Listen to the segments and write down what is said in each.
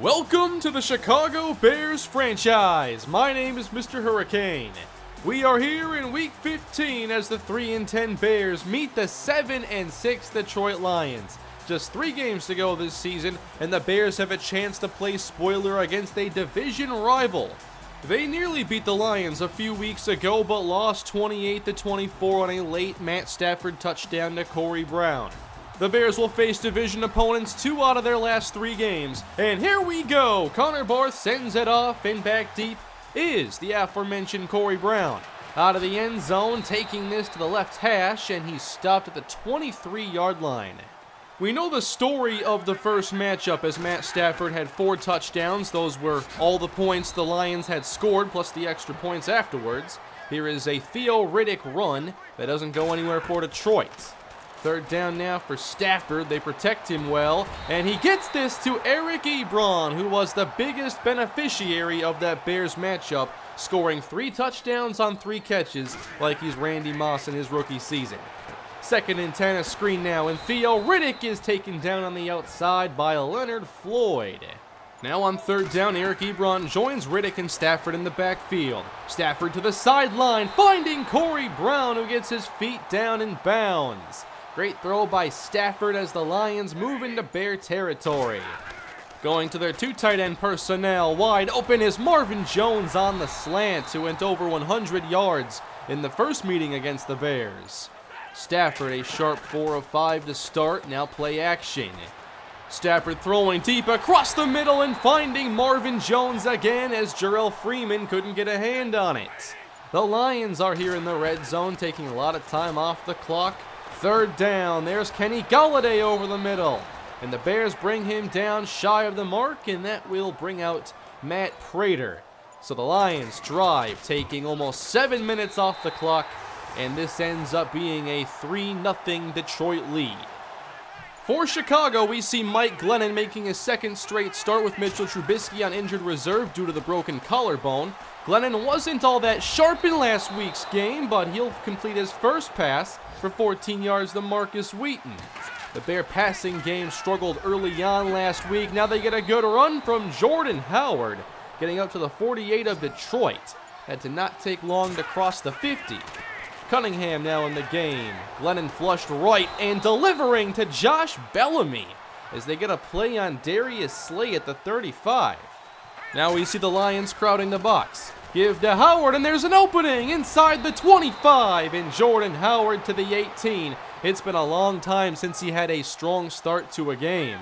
Welcome to the Chicago Bears franchise. My name is MrHurriicane. We are here in Week 15 as the 3-10 Bears meet the 7-6 Detroit Lions. Just 3 games to go this season, and the Bears have a chance to play spoiler against a division rival. They nearly beat the Lions a few weeks ago, but lost 28-24 on a late Matt Stafford touchdown to Corey Brown. The Bears will face division opponents 2 out of their last 3 games, and here we go! Connor Barth sends it off, and back deep is the aforementioned Corey Brown. Out of the end zone, taking this to the left hash, and he's stopped at the 23-yard line. We know the story of the first matchup as Matt Stafford had 4 touchdowns. Those were all the points the Lions had scored, plus the extra points afterwards. Here is a Theo Riddick run that doesn't go anywhere for Detroit. Third down now for Stafford. They protect him well, and he gets this to Eric Ebron, who was the biggest beneficiary of that Bears matchup, scoring 3 touchdowns on 3 catches like he's Randy Moss in his rookie season. 2nd and 10, a screen now, and Theo Riddick is taken down on the outside by Leonard Floyd. Now on 3rd down, Eric Ebron joins Riddick and Stafford in the backfield. Stafford to the sideline, finding Corey Brown, who gets his feet down in bounds. Great throw by Stafford as the Lions move into Bear territory. Going to their 2 tight end personnel, wide open is Marvin Jones on the slant, who went over 100 yards in the first meeting against the Bears. Stafford a sharp 4 of 5 to start, now play action. Stafford throwing deep across the middle and finding Marvin Jones again as Jarrell Freeman couldn't get a hand on it. The Lions are here in the red zone, taking a lot of time off the clock. 3rd down, there's Kenny Golladay over the middle. And the Bears bring him down shy of the mark, and that will bring out Matt Prater. So the Lions drive, taking almost 7 minutes off the clock, and this ends up being a 3-0 Detroit lead. For Chicago, we see Mike Glennon making his 2nd straight start with Mitchell Trubisky on injured reserve due to the broken collarbone. Glennon wasn't all that sharp in last week's game, but he'll complete his first pass for 14 yards to Marcus Wheaton. The Bear passing game struggled early on last week. Now they get a good run from Jordan Howard, getting up to the 48 of Detroit. That did not take long to cross the 50. Cunningham now in the game. Glennon flushed right and delivering to Josh Bellamy as they get a play on Darius Slay at the 35. Now we see the Lions crowding the box. Give to Howard, and there's an opening inside the 25, and Jordan Howard to the 18. It's been a long time since he had a strong start to a game.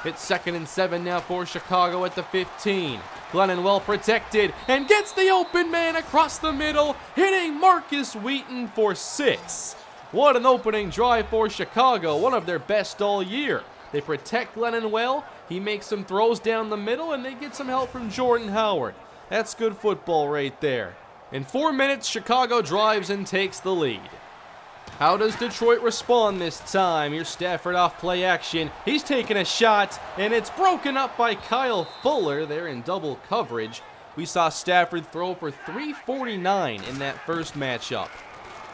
It's 2nd and 7 now for Chicago at the 15. Glennon well protected and gets the open man across the middle, hitting Marcus Wheaton for 6. What an opening drive for Chicago, one of their best all year. They protect Glennon well, he makes some throws down the middle, and they get some help from Jordan Howard. That's good football right there. In 4 minutes, Chicago drives and takes the lead. How does Detroit respond this time? Here's Stafford off play action. He's taking a shot, and it's broken up by Kyle Fuller. They're in double coverage. We saw Stafford throw for 349 in that first matchup.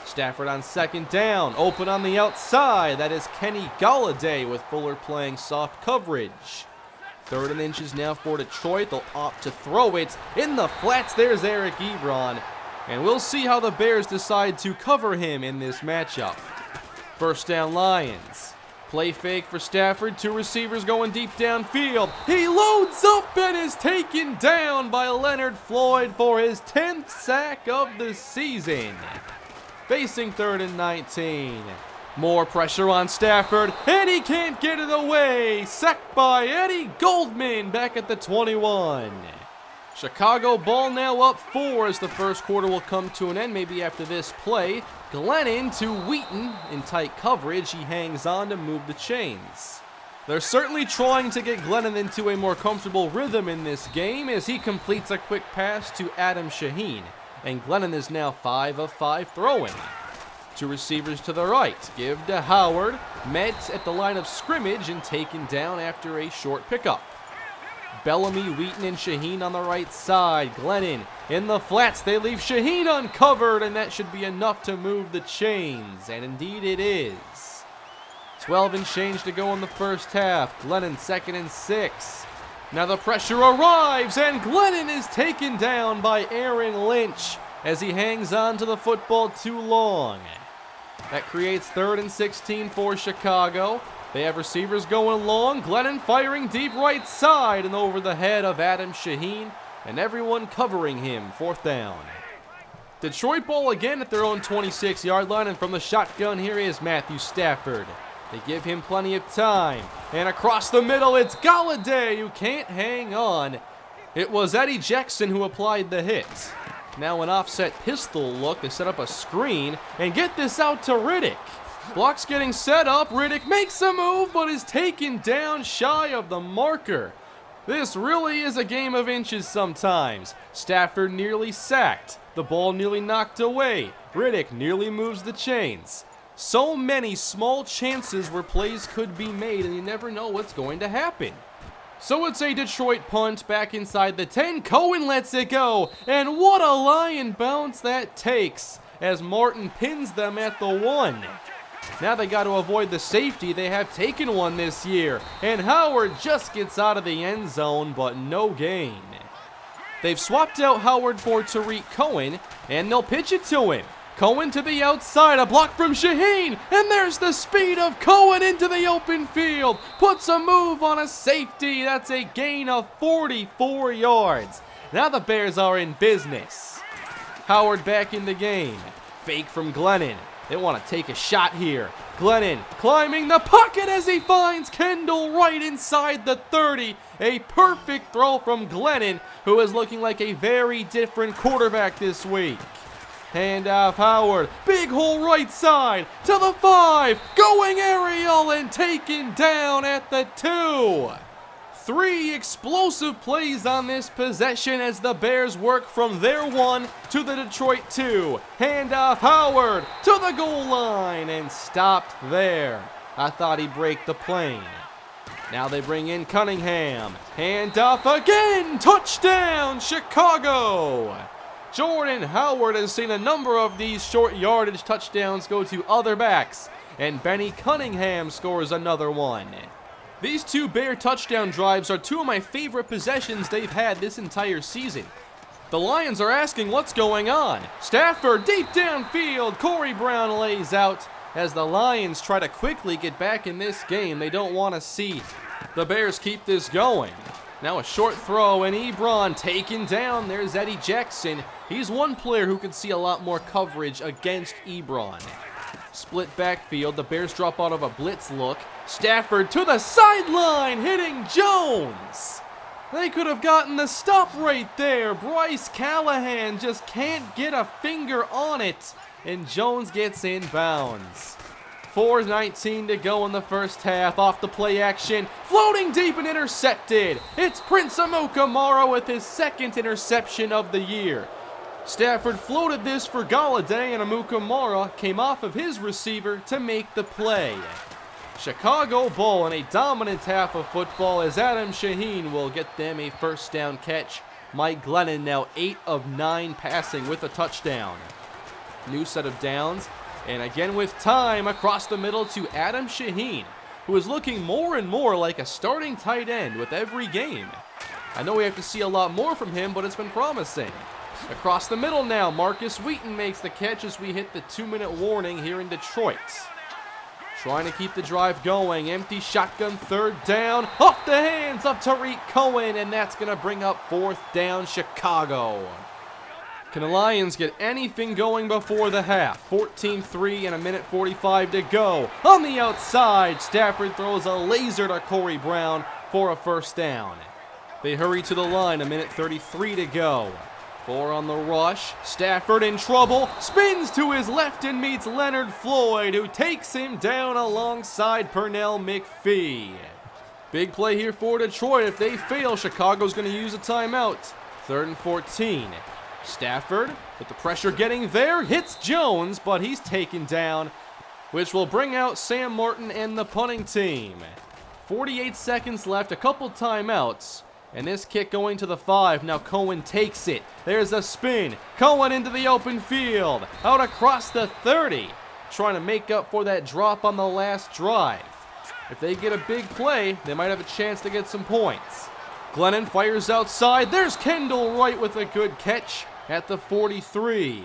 Stafford on 2nd down, open on the outside. That is Kenny Golladay with Fuller playing soft coverage. 3rd and inches now for Detroit. They'll opt to throw it in the flats. There's Eric Ebron. And we'll see how the Bears decide to cover him in this matchup. 1st down Lions. Play fake for Stafford. 2 receivers going deep downfield. He loads up and is taken down by Leonard Floyd for his 10th sack of the season. Facing 3rd and 19. More pressure on Stafford, and he can't get it away. Sacked by Eddie Goldman back at the 21. Chicago ball now up 4 as the first quarter will come to an end. Maybe after this play, Glennon to Wheaton in tight coverage. He hangs on to move the chains. They're certainly trying to get Glennon into a more comfortable rhythm in this game as he completes a quick pass to Adam Shaheen. And Glennon is now 5 of 5 throwing. 2 receivers to the right. Give to Howard. Met at the line of scrimmage and taken down after a short pickup. Bellamy, Wheaton, and Shaheen on the right side. Glennon in the flats. They leave Shaheen uncovered, and that should be enough to move the chains. And indeed it is. 12 and change to go in the first half. Glennon 2nd and 6. Now the pressure arrives, and Glennon is taken down by Aaron Lynch as he hangs on to the football too long. That creates 3rd and 16 for Chicago. They have receivers going long, Glennon firing deep right side and over the head of Adam Shaheen, and everyone covering him. 4th down. Detroit ball again at their own 26-yard line, and from the shotgun here is Matthew Stafford. They give him plenty of time, and across the middle it's Galladay who can't hang on. It was Eddie Jackson who applied the hit. Now an offset pistol look. They set up a screen and get this out to Riddick. Block's getting set up. Riddick makes a move but is taken down shy of the marker. This really is a game of inches sometimes. Stafford nearly sacked. The ball nearly knocked away. Riddick nearly moves the chains. So many small chances where plays could be made, and you never know what's going to happen. So it's a Detroit punt back inside the 10. Cohen lets it go, and what a lion bounce that takes as Martin pins them at the 1. Now they got to avoid the safety. They have taken one this year, and Howard just gets out of the end zone, but no gain. They've swapped out Howard for Tariq Cohen, and they'll pitch it to him. Cohen to the outside, a block from Shaheen, and there's the speed of Cohen into the open field. Puts a move on a safety. That's a gain of 44 yards. Now the Bears are in business. Howard back in the game. Fake from Glennon. They want to take a shot here. Glennon climbing the pocket as he finds Kendall right inside the 30. A perfect throw from Glennon, who is looking like a very different quarterback this week. Hand off Howard, big hole right side, to the 5, going aerial and taken down at the 2. 3 explosive plays on this possession as the Bears work from their 1 to the Detroit 2. Hand off Howard to the goal line and stopped there. I thought he'd break the plane. Now they bring in Cunningham. Hand off again, touchdown Chicago. Jordan Howard has seen a number of these short yardage touchdowns go to other backs, and Benny Cunningham scores another one. These 2 Bear touchdown drives are 2 of my favorite possessions they've had this entire season. The Lions are asking what's going on. Stafford deep downfield, Corey Brown lays out as the Lions try to quickly get back in this game. They don't want to see the Bears keep this going. Now a short throw, and Ebron taken down. There's Eddie Jackson. He's one player who can see a lot more coverage against Ebron. Split backfield. The Bears drop out of a blitz look. Stafford to the sideline, hitting Jones. They could have gotten the stop right there. Bryce Callahan just can't get a finger on it, and Jones gets inbounds. 4:19 to go in the first half. Off the play action, floating deep and intercepted. It's Prince Amukamara with his 2nd interception of the year. Stafford floated this for Galladay, and Amukamara came off of his receiver to make the play. Chicago ball in a dominant half of football as Adam Shaheen will get them a first down catch. Mike Glennon now 8 of 9 passing with a touchdown. New set of downs. And again with time across the middle to Adam Shaheen, who is looking more and more like a starting tight end with every game. I know we have to see a lot more from him, but it's been promising. Across the middle now, Marcus Wheaton makes the catch as we hit the 2-minute warning here in Detroit. Trying to keep the drive going. Empty shotgun, 3rd down. Off the hands of Tariq Cohen, and that's going to bring up 4th down Chicago. Can the Lions get anything going before the half? 14-3 and 1:45 to go. On the outside, Stafford throws a laser to Corey Brown for a first down. They hurry to the line, 1:33 to go. 4 on the rush. Stafford in trouble. Spins to his left and meets Leonard Floyd, who takes him down alongside Pernell McPhee. Big play here for Detroit. If they fail, Chicago's going to use a timeout. 3rd and 14. Stafford, with the pressure getting there, hits Jones, but he's taken down, which will bring out Sam Martin and the punting team. 48 seconds left, a couple timeouts, and this kick going to the 5. Now Cohen takes it. There's a spin. Cohen into the open field, out across the 30, trying to make up for that drop on the last drive. If they get a big play, they might have a chance to get some points. Glennon fires outside. There's Kendall Wright with a good catch at the 43.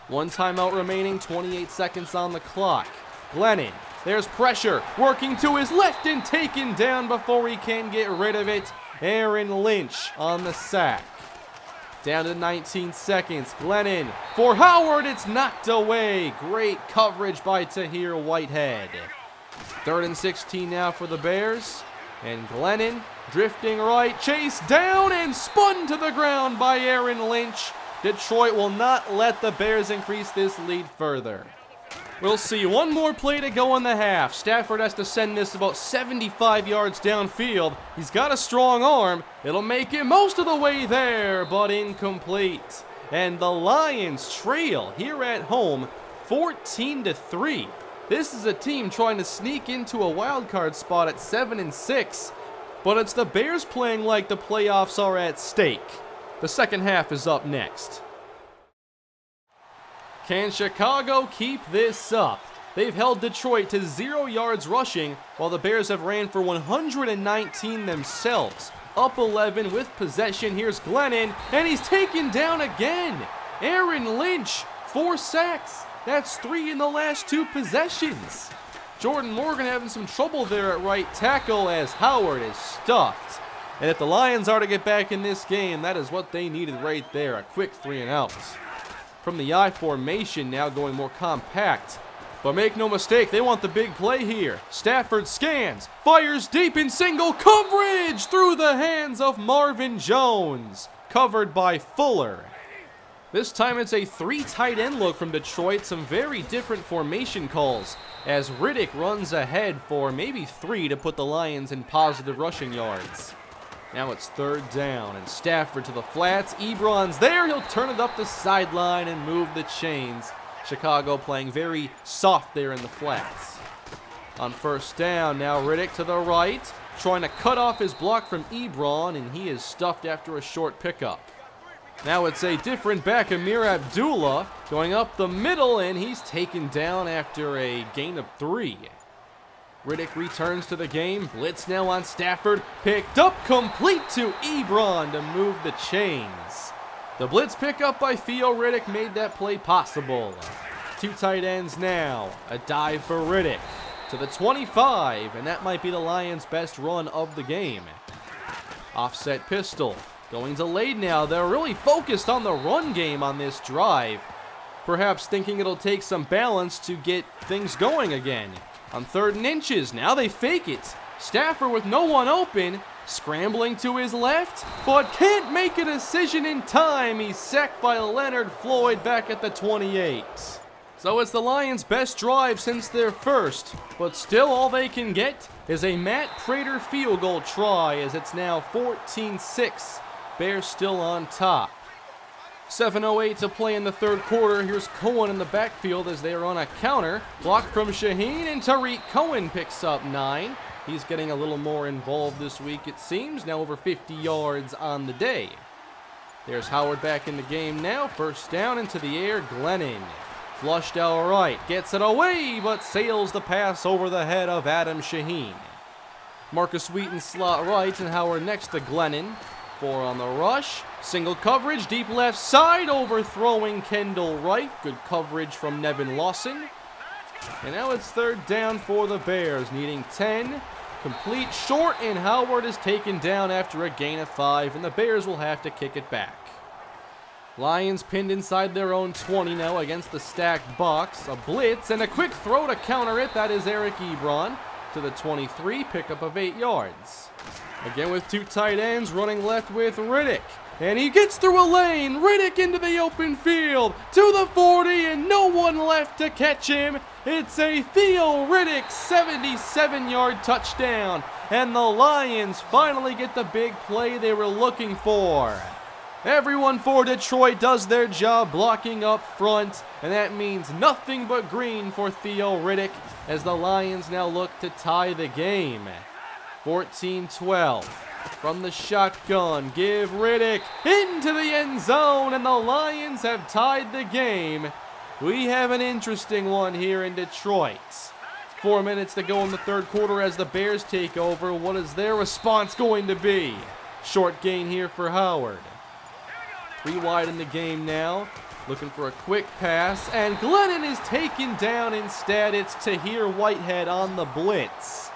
One timeout remaining, 28 seconds on the clock. Glennon, there's pressure, working to his left and taken down before he can get rid of it. Aaron Lynch on the sack. Down to 19 seconds. Glennon for Howard. It's knocked away. Great coverage by Tahir Whitehead. 3rd and 16 now for the Bears. And Glennon drifting right. Chased down and spun to the ground by Aaron Lynch. Detroit will not let the Bears increase this lead further. We'll see one more play to go in the half. Stafford has to send this about 75 yards downfield. He's got a strong arm. It'll make it most of the way there, but incomplete. And the Lions trail here at home 14-3. This is a team trying to sneak into a wild card spot at 7-6, but it's the Bears playing like the playoffs are at stake. The second half is up next. Can Chicago keep this up? They've held Detroit to 0 yards rushing, while the Bears have ran for 119 themselves. Up 11 with possession. Here's Glennon, and he's taken down again. Aaron Lynch, 4 sacks. That's 3 in the last 2 possessions. Jordan Morgan having some trouble there at right tackle as Howard is stuffed. And if the Lions are to get back in this game, that is what they needed right there, a quick 3 and out. From the I formation now going more compact. But make no mistake, they want the big play here. Stafford scans, fires deep in single coverage through the hands of Marvin Jones. Covered by Fuller. This time it's a 3 tight end look from Detroit. Some very different formation calls as Riddick runs ahead for maybe 3 to put the Lions in positive rushing yards. Now it's 3rd down, and Stafford to the flats. Ebron's there. He'll turn it up the sideline and move the chains. Chicago playing very soft there in the flats. On 1st down, now Riddick to the right, trying to cut off his block from Ebron, and he is stuffed after a short pickup. Now it's a different back, Amir Abdullah, going up the middle, and he's taken down after a gain of 3. Riddick returns to the game. Blitz now on Stafford. Picked up complete to Ebron to move the chains. The blitz pickup by Theo Riddick made that play possible. 2 tight ends now. A dive for Riddick to the 25, and that might be the Lions' best run of the game. Offset pistol. Going delayed now. They're really focused on the run game on this drive. Perhaps thinking it'll take some balance to get things going again. On 3rd and inches, now they fake it. Stafford with no one open, scrambling to his left, but can't make a decision in time. He's sacked by Leonard Floyd back at the 28. So it's the Lions' best drive since their first, but still all they can get is a Matt Prater field goal try as it's now 14-6. Bears still on top. 7:08 to play in the 3rd quarter. Here's Cohen in the backfield as they are on a counter. Block from Shaheen, and Tariq Cohen picks up 9. He's getting a little more involved this week, it seems. Now over 50 yards on the day. There's Howard back in the game now. 1st down into the air. Glennon flushed out right. Gets it away, but sails the pass over the head of Adam Shaheen. Marcus Wheaton slot right, and Howard next to Glennon. 4 on the rush. Single coverage, deep left side, overthrowing Kendall Wright. Good coverage from Nevin Lawson. And now it's 3rd down for the Bears, needing 10. Complete short, and Howard is taken down after a gain of 5, and the Bears will have to kick it back. Lions pinned inside their own 20 now against the stacked box. A blitz and a quick throw to counter it. That is Eric Ebron to the 23, pickup of 8 yards. Again with 2 tight ends, running left with Riddick. And he gets through a lane. Riddick into the open field to the 40, and no one left to catch him. It's a Theo Riddick 77-yard touchdown. And the Lions finally get the big play they were looking for. Everyone for Detroit does their job blocking up front, and that means nothing but green for Theo Riddick as the Lions now look to tie the game. 14-12. From the shotgun, give Riddick into the end zone, and the Lions have tied the game. We have an interesting one here in Detroit. 4 minutes to go in the 3rd quarter as the Bears take over. What is their response going to be? Short gain here for Howard. 3 wide in the game now. Looking for a quick pass, and Glennon is taken down instead. It's Tahir Whitehead on the blitz.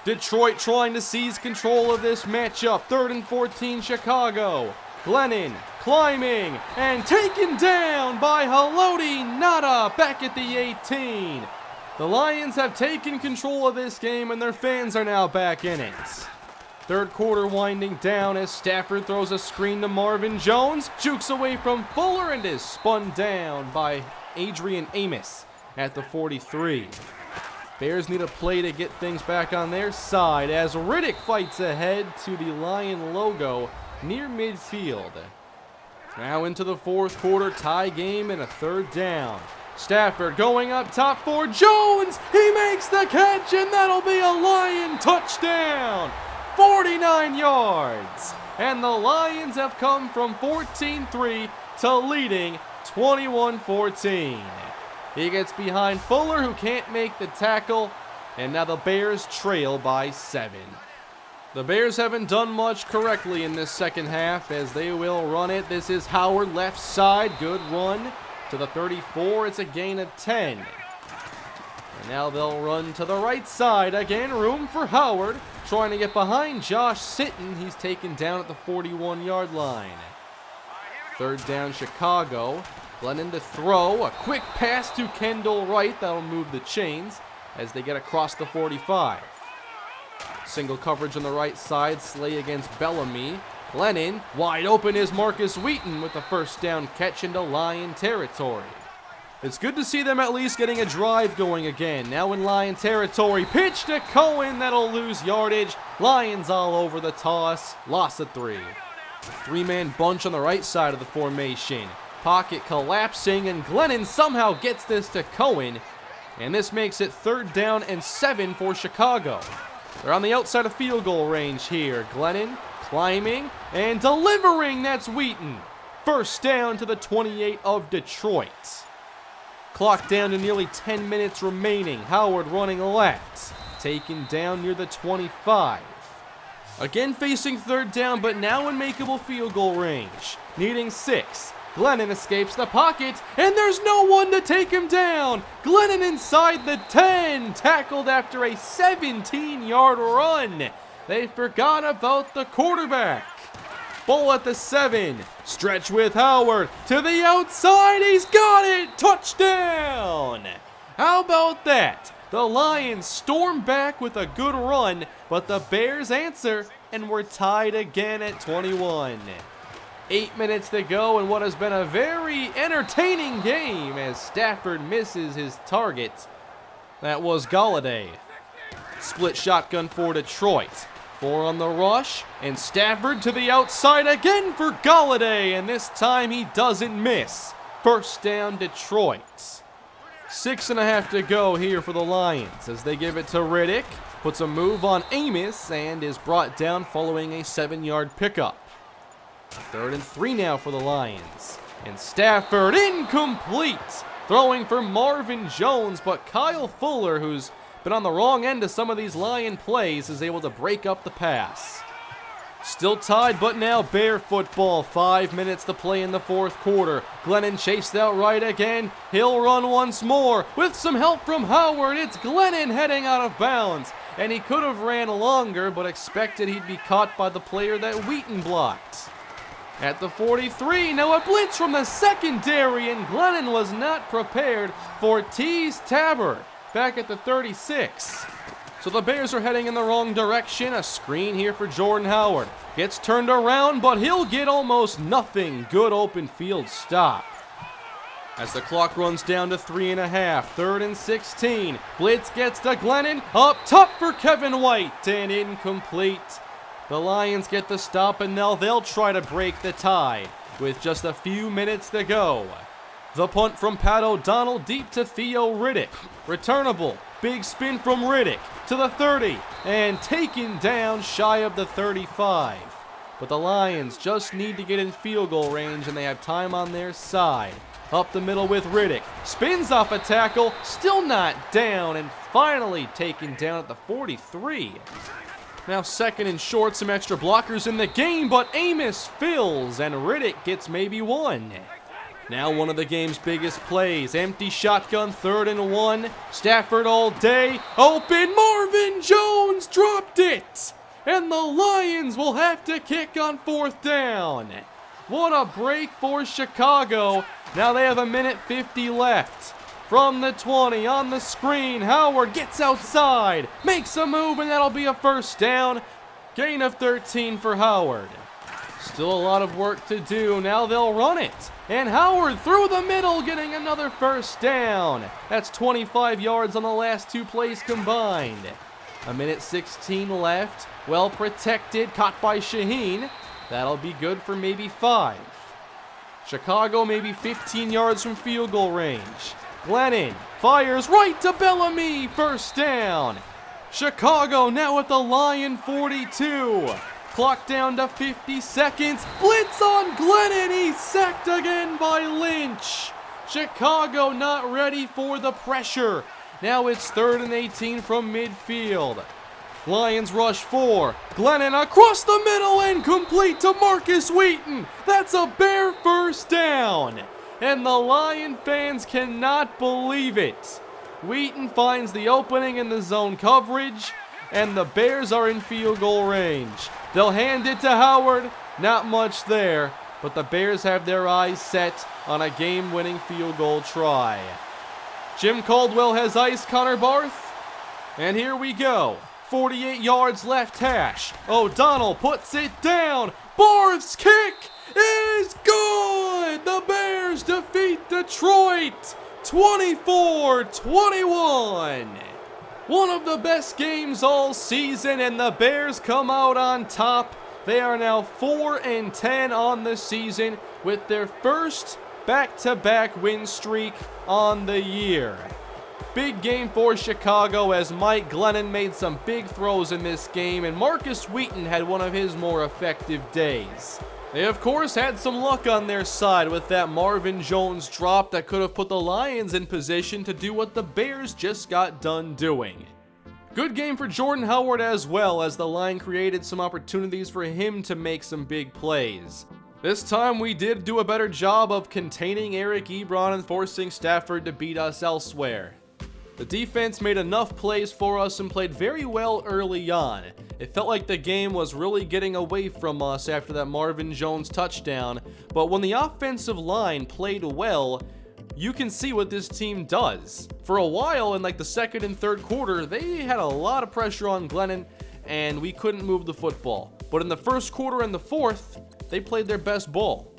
Detroit trying to seize control of this matchup. 3rd and 14 Chicago. Glennon climbing and taken down by Haloti Ngata back at the 18. The Lions have taken control of this game and their fans are now back in it. 3rd quarter winding down as Stafford throws a screen to Marvin Jones, jukes away from Fuller and is spun down by Adrian Amos at the 43. Bears need a play to get things back on their side as Riddick fights ahead to the Lion logo near midfield. Now into the 4th quarter, tie game and a 3rd down. Stafford going up top for Jones. He makes the catch and that'll be a Lion touchdown. 49 yards. And the Lions have come from 14-3 to leading 21-14. He gets behind Fuller, who can't make the tackle, and now the Bears trail by 7. The Bears haven't done much correctly in this second half as they will run it. This is Howard left side, good run to the 34. It's a gain of 10. And now they'll run to the right side again, room for Howard, trying to get behind Josh Sitton. He's taken down at the 41-yard line. 3rd down Chicago. Glennon to throw, a quick pass to Kendall Wright. That'll move the chains as they get across the 45. Single coverage on the right side, Slay against Bellamy. Glennon, wide open is Marcus Wheaton with the 1st down catch into Lion territory. It's good to see them at least getting a drive going again. Now in Lion territory, pitch to Cohen, that'll lose yardage. Lions all over the toss, loss of 3. 3-man bunch on the right side of the formation. Pocket collapsing, and Glennon somehow gets this to Cohen, and this makes it 3rd down and 7 for Chicago. They're on the outside of field goal range here. Glennon climbing and delivering, that's Wheaton. 1st down to the 28 of Detroit. Clock down to nearly 10 minutes remaining. Howard running left, taken down near the 25. Again facing 3rd down, but now in makeable field goal range. Needing 6. Glennon escapes the pocket, and there's no one to take him down. Glennon inside the 10, tackled after a 17-yard run. They forgot about the quarterback. Ball at the 7, stretch with Howard, to the outside, he's got it, touchdown. How about that? The Lions storm back with a good run, but the Bears answer, and we're tied again at 21. 8 minutes to go in what has been a very entertaining game as Stafford misses his target. That was Galladay. Split shotgun for Detroit. 4 on the rush, and Stafford to the outside again for Galladay, and this time he doesn't miss. 1st down Detroit. 6.5 to go here for the Lions as they give it to Riddick. Puts a move on Amos and is brought down following a 7-yard pickup. 3rd and 3 now for the Lions. And Stafford incomplete. Throwing for Marvin Jones, but Kyle Fuller, who's been on the wrong end of some of these Lion plays, is able to break up the pass. Still tied, but now Bear football. 5 minutes to play in the 4th quarter. Glennon chased out right again. He'll run once more with some help from Howard. It's Glennon heading out of bounds. And he could have ran longer, but expected he'd be caught by the player that Wheaton blocked. At the 43, now a blitz from the secondary, and Glennon was not prepared for Tease Tabor back at the 36. So the Bears are heading in the wrong direction. A screen here for Jordan Howard. Gets turned around, but he'll get almost nothing. Good open field stop. As the clock runs down to 3.5, 3rd and 16. Blitz gets to Glennon, up top for Kevin White, and incomplete. The Lions get the stop, and now they'll try to break the tie with just a few minutes to go. The punt from Pat O'Donnell deep to Theo Riddick. Returnable. Big spin from Riddick to the 30 and taken down shy of the 35. But the Lions just need to get in field goal range, and they have time on their side. Up the middle with Riddick. Spins off a tackle, still not down, and finally taken down at the 43. Now 2nd and short, some extra blockers in the game, but Amos fills, and Riddick gets maybe 1. Now one of the game's biggest plays, empty shotgun, 3rd and 1. Stafford all day, open, Marvin Jones dropped it! And the Lions will have to kick on 4th down. What a break for Chicago. Now they have 1:50 left. From the 20 on the screen, Howard gets outside, makes a move, and that'll be a 1st down. Gain of 13 for Howard. Still a lot of work to do. Now they'll run it. And Howard through the middle getting another 1st down. That's 25 yards on the last 2 plays combined. 1:16 left. Well protected, caught by Shaheen. That'll be good for maybe 5. Chicago maybe 15 yards from field goal range. Glennon fires right to Bellamy, 1st down. Chicago now at the Lion 42. Clock down to 50 seconds. Blitz on Glennon, he's sacked again by Lynch. Chicago not ready for the pressure. Now it's 3rd and 18 from midfield. Lions rush 4. Glennon across the middle and complete to Marcus Wheaton. That's a Bear 1st down. And the Lion fans cannot believe it. Wheaton finds the opening in the zone coverage, and the Bears are in field goal range. They'll hand it to Howard. Not much there, but the Bears have their eyes set on a game-winning field goal try. Jim Caldwell has iced Connor Barth, and here we go. 48 yards left hash. O'Donnell puts it down. Barth's kick is good! The Bears defeat Detroit 24-21. One of the best games all season, and the Bears come out on top. They are now 4-10 on the season with their first back-to-back win streak on the year. Big game for Chicago as Mike Glennon made some big throws in this game, and Marcus Wheaton had one of his more effective days. They, of course, had some luck on their side with that Marvin Jones drop that could have put the Lions in position to do what the Bears just got done doing. Good game for Jordan Howard as well, as the line created some opportunities for him to make some big plays. This time we did do a better job of containing Eric Ebron and forcing Stafford to beat us elsewhere. The defense made enough plays for us and played very well early on. It felt like the game was really getting away from us after that Marvin Jones touchdown, but when the offensive line played well, you can see what this team does. For a while in like the 2nd and 3rd quarter, they had a lot of pressure on Glennon and we couldn't move the football. But in the 1st quarter and the 4th, they played their best ball.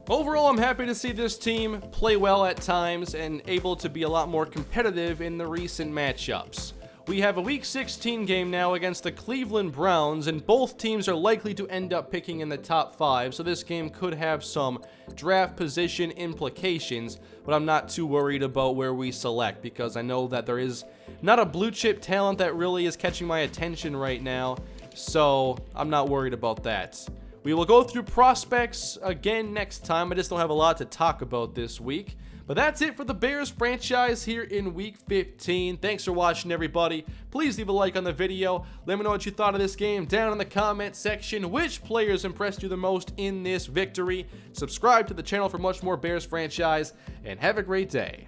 Overall, I'm happy to see this team play well at times and able to be a lot more competitive in the recent matchups. We have a Week 16 game now against the Cleveland Browns, and both teams are likely to end up picking in the top 5, so this game could have some draft position implications, but I'm not too worried about where we select because I know that there is not a blue chip talent that really is catching my attention right now, so I'm not worried about that. We will go through prospects again next time. I just don't have a lot to talk about this week. But that's it for the Bears franchise here in Week 15. Thanks for watching, everybody. Please leave a like on the video. Let me know what you thought of this game down in the comment section. Which players impressed you the most in this victory? Subscribe to the channel for much more Bears franchise, and have a great day.